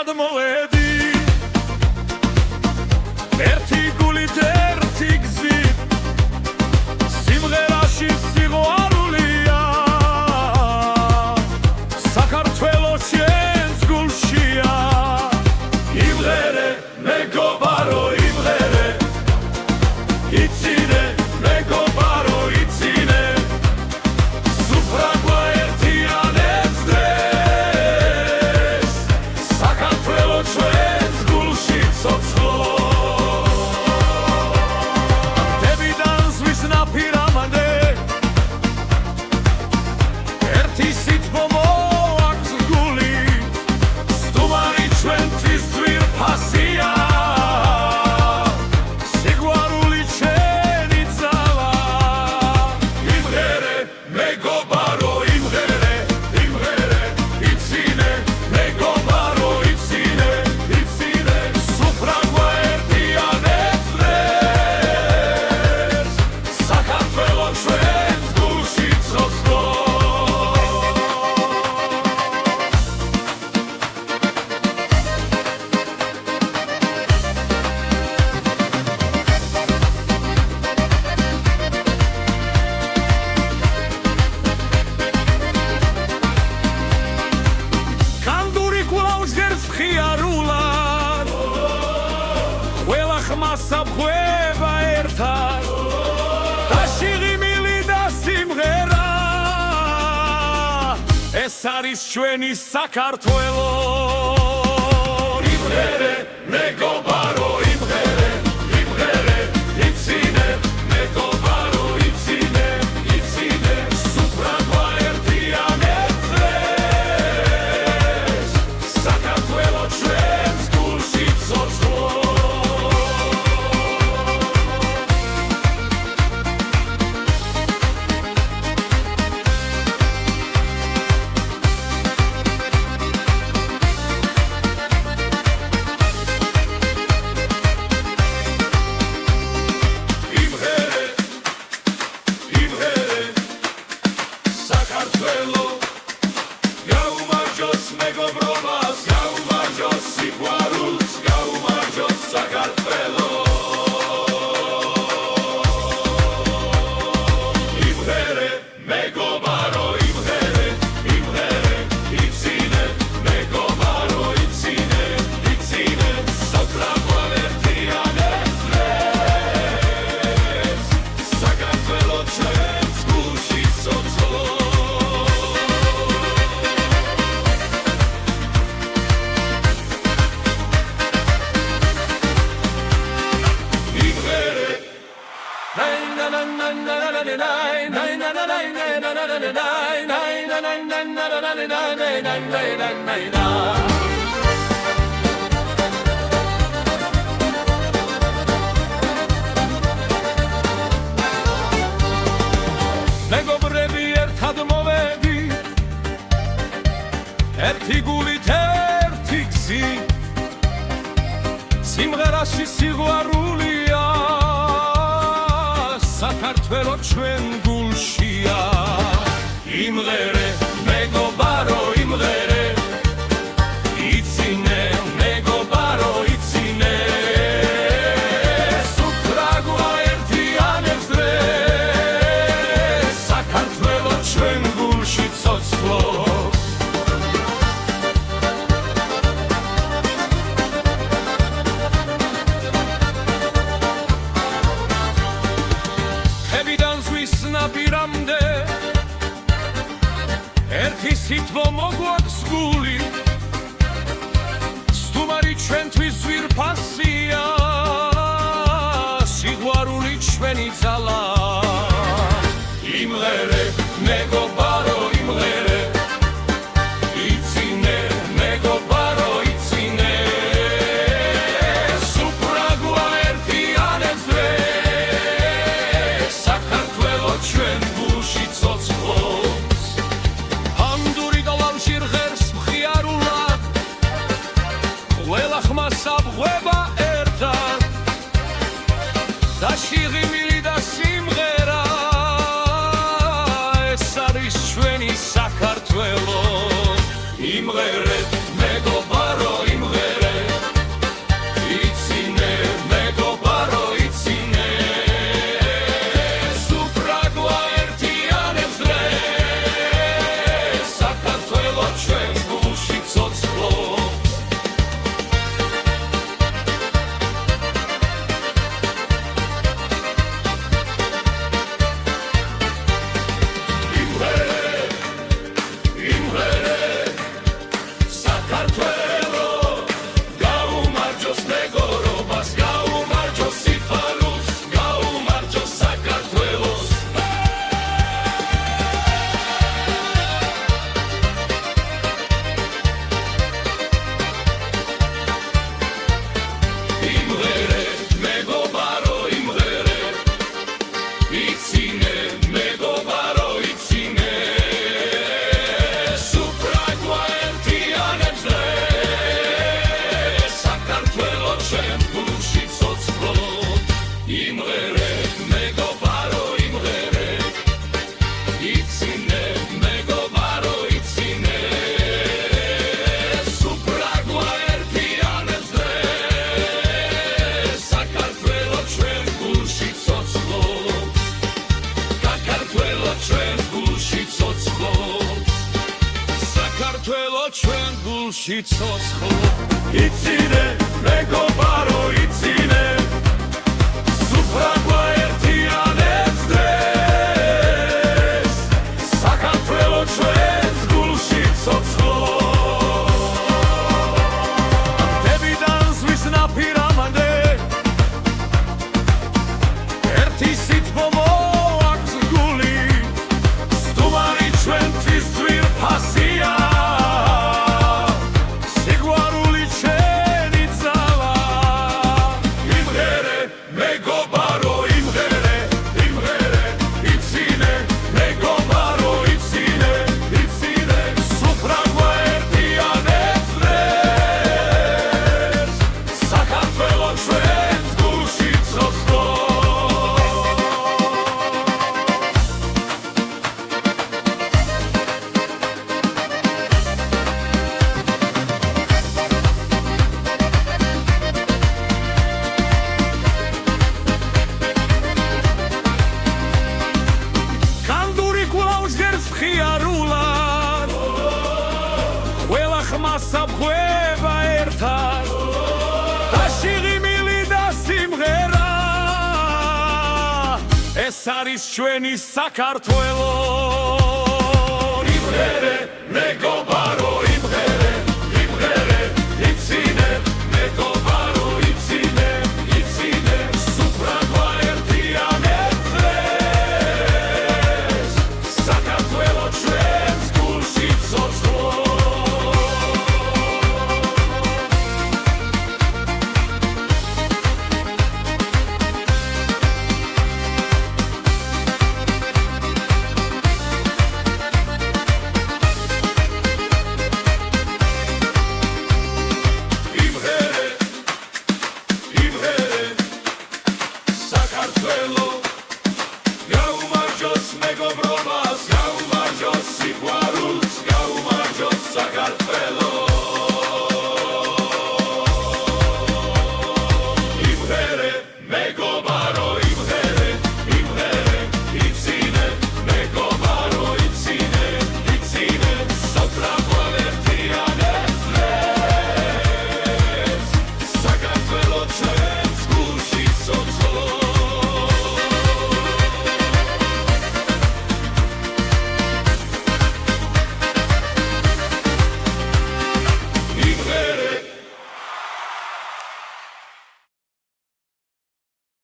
ერთად მოვედი ერთი გულით ერთი გზით სიმღერაში სიყვარულია საქართველოს შენს გულშია იმღერე მეგობარო იმღერე იცინე მეგობარო იცინე სუფრაგვა ერთიანებს დღეს საქართველოს ჩვენს გულში ცოცხლო დებიდან ზღვის ნაპირამდე ერთი სითბო მოაქვს გული სტუმარი ჩვენთვის ძვირფასია სიყვარული ჩვენი ძალა იმღერე მეგობარო იმღერე იმღერე იცინე მეგობარო იცინე იცინე სუფრაგვა ერთიანებს დღეს საქართველოს ჩვენს გულში ცოცხლო განდური კვლავ ჟღერს მხიარულად ყველა ხმა საბღვევა ერთად და შიღიმილი და სიმღერა ეს არის ჩვენი საქართველო იმღერე მეგობარო იმღერე იმღერე იცინე მეგობარო იცინე იცინე სუფრაგვა ერთიანებს დღეს საქართველოს ჩვენს გულში ცოცხლო იმღერე იმღერე საქართველო გაუმარჯოს მეგობრობას გაუმარჯოს სიყვარულს გაუმარჯოს საქართველო იმღერე მეგობარო იმღერე იმღერე იცინე მეგობარო იცინე იცინე სუფრაგვა ერთიანებს დღეს საქართველოს ჩვენს გულში ცოცხლო მეგობრები ერთად მოვედი ერთი გულით ერთი გზით სიმღერაში სიყვარულია საქართველოს ჩვენ გულშია იმღერე მეგობარო იმღერე იცინე მეგობარო იცინე სუფრაგვა ერთიანებს დღეს საქართველოს ჩვენ გულში ცოცხლო დებიდან ზღვის ნაპირამდე ერთი სითბო მოგვაქვს გული სტუმარი ჩვენთვის ძვირფასია სიყვარული ჩვენი ძალა იმღერე მეგობარო იმღერე იცინე მეგობარო იცინე სუფრაგვა ერთიანებს დღეს საქართველოს ჩვენ გულში ცოცხლობს ამდური გალავში ჟღერს მხიარულად ყველა ხმა საბღვევა ერთად და შიღიმილი და სიმღერა ეს არის ჩვენ გულში ცოცხლობს საქართველო ჩვენ გულში ცოცხლობს იცინე მეგობარო იცინე სუფრაგვა ერთიანებს დღეს საქართველო ჩვენ გულში ცოცხლობს ამდებიდან ზღვის ნაპირამდე ერთი სითბო მოაქვს გული სტუმარი ჩვენთვის ძვირფასია სიყვარული ჩვენი ძალა იმღერე მეგობარო იმღერე იმღერე იცინე მეგობარო იცინე იცინე სუფრაგვა ერთიანებს დღეს საქართველო ჩვენს გულში ცოცხლობს კანდური კვლავს ღერს მხიარულად ყველა ხმას აბღვევა ერთად და შიღიმილი და სიმღერა ეს არის ჩვენი საქართველო იმღერე მეგობარო